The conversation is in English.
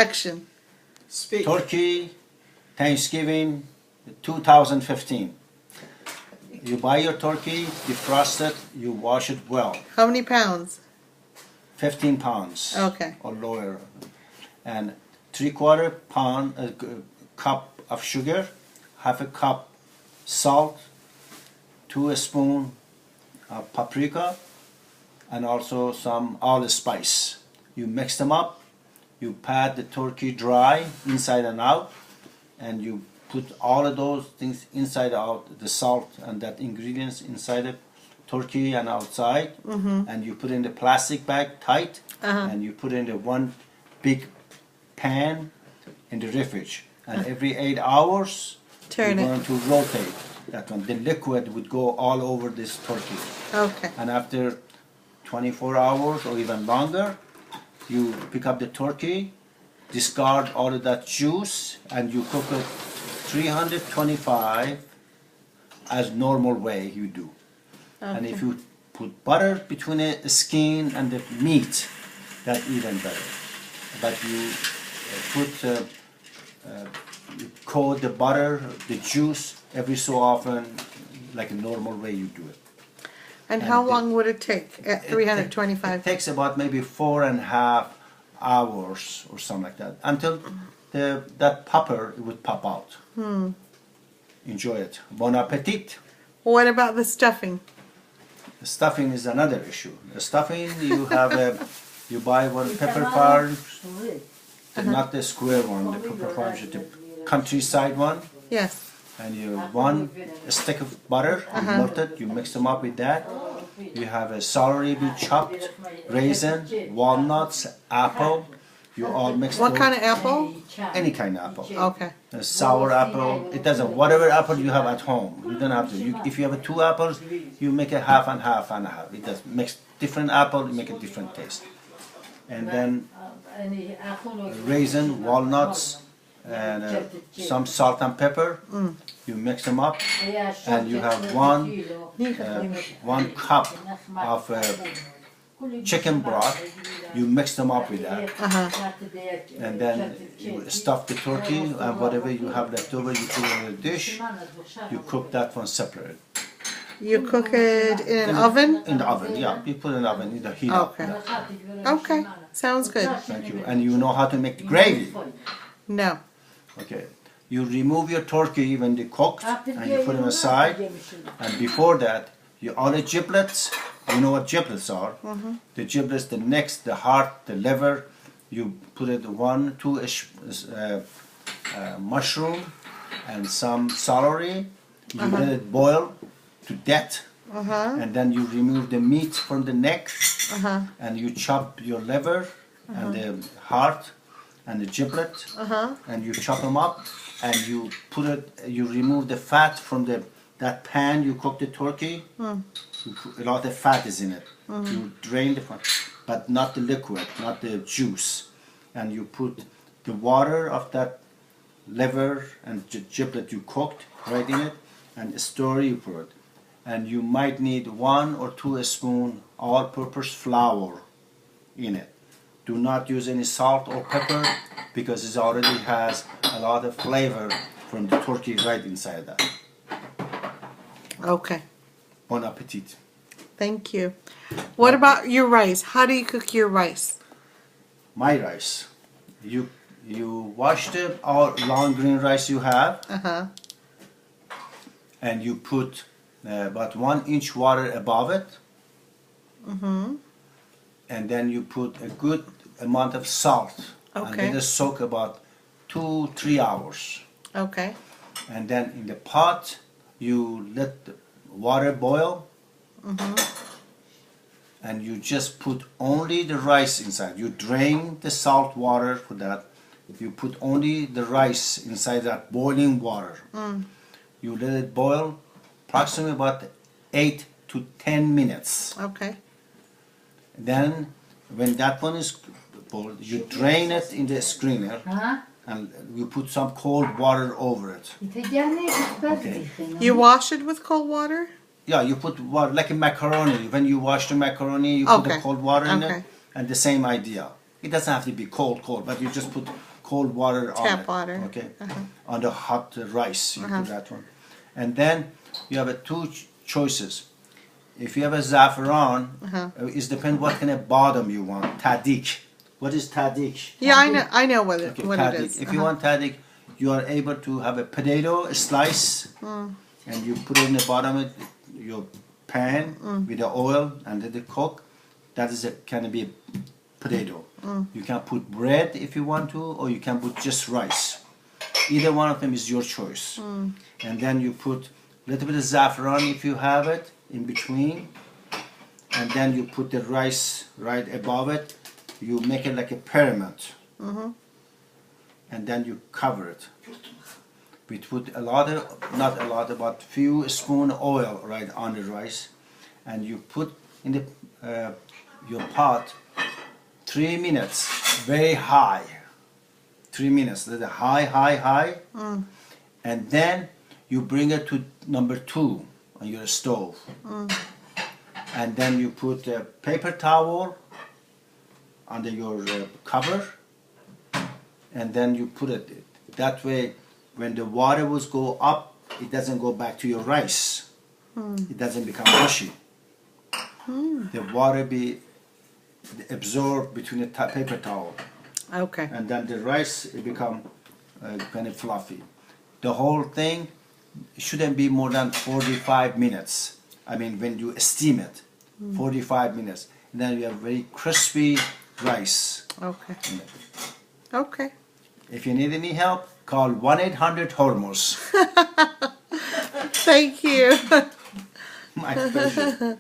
Action. Speak. Turkey, Thanksgiving, 2015. You buy your turkey, defrost it, you wash it well. How many pounds? 15 pounds Okay. or lower. And 3/4 pound cup of sugar, half a cup salt, 2 spoons of paprika, and also some allspice. You mix them up. You pat the turkey dry inside and out, and you put all of those things inside out, the salt and that ingredients inside the turkey and outside, and you put in the plastic bag tight, and you put in the one big pan in the refrigerator, and every 8 hours Turn you're it. going to rotate that one. The liquid would go all over this turkey, Okay. and after 24 hours or even longer, you pick up the turkey, discard all of that juice, and you cook it 325 as normal way you do. And if you put butter between the skin and the meat, that's even better. But you you coat the butter, the juice every so often, like a normal way you do it. And how long would it take at It 325? takes about maybe 4.5 hours or something like that until that popper would pop out. Enjoy it. Bon appetit. What about the stuffing? The stuffing is another issue. The stuffing you have you buy one pepper farm, not the square one. The pepper farm is the countryside one, Yes. and you one stick of butter, you melt it, you mix them up with that. You have a celery be chopped, raisin, walnuts, apple. You all mix. What those. kind of apple? Any kind of apple. Okay. A sour apple. It doesn't. Whatever apple you have at home, you don't have to. If you have 2 apples, you make a half and half and half. It does mix different apple. You make a different taste. And then raisin, walnuts, and some salt and pepper. You mix them up, and you have one cup of chicken broth. You mix them up with that, and then you stuff the turkey and whatever you have left over, you put in a dish. You cook that one separate. You cook it in an oven? In the oven, yeah. You put it in the oven in the heat. Okay. Okay. Sounds good. Thank you. And you know how to make the gravy. No. Okay. You remove your turkey when they cooked, and you put them aside. And before that, you all the giblets. You know what giblets are? The giblets, the necks, the heart, the liver. You put it 2 mushroom and some celery. You let it boil to death, and then you remove the meat from the neck, and you chop your liver and the heart and the giblet, and you chop them up, and you put it. You remove the fat from that pan you cook the turkey. A lot of fat is in it. You drain the fat, but not the liquid, not the juice, and you put the water of that liver and giblet you cooked right in it, and stir you put it. And you might need 1 or 2 spoons all-purpose flour in it. Do not use any salt or pepper because it already has a lot of flavor from the turkey right inside that. Okay. Bon appetit. Thank you. What about your rice? How do you cook your rice? My rice. You wash the all long green rice you have, and you put about 1 inch water above it, and then you put a good amount of salt, and Okay. let it soak about 2-3 hours. Okay. And then in the pot, you let the water boil, and you just put only the rice inside. You drain the salt water for that. You put only the rice inside that boiling water. You let it boil approximately about 8 to 10 minutes. Okay. Then when that one is boiled, you drain it in the screener, and you put some cold water over it. Okay. You wash it with cold water? Yeah, you put water, like a macaroni. When you wash the macaroni, you put the Okay. cold water in Okay. it, and the same idea. It doesn't have to be cold, but you just put cold water on Tap it. water. Okay, on the hot rice, you do that one, and then you have two choices. If you have a saffron, it depends what kind of bottom you want. Tadik. What is tadik? Yeah, I know what it Okay, what tadik. it is. If you want tadik, you are able to have a potato slice, and you put it in the bottom of your pan with the oil and let it cook. That is can be a potato. You can put bread if you want to, or you can put just rice. Either one of them is your choice. And then you put a little bit of saffron if you have it in between, and then you put the rice right above it. You make it like a pyramid, and then you cover it. We put a lot of, not a lot, about few spoon oil right on the rice, and you put in the your pot 3 minutes, very high. 3 minutes, that's a high, and then you bring it to number 2 on your stove, and then you put a paper towel under your cover, and then you put it that way. When the water will go up, it doesn't go back to your rice. It doesn't become mushy. The water be absorbed between the paper towel, Okay. and then the rice it become kind of fluffy. The whole thing shouldn't be more than 45 minutes. I mean, when you steam it, 45 minutes. And then you have very crispy rice. Okay. Okay. If you need any help, call 1-800-HORMUZ. Thank you. My pleasure.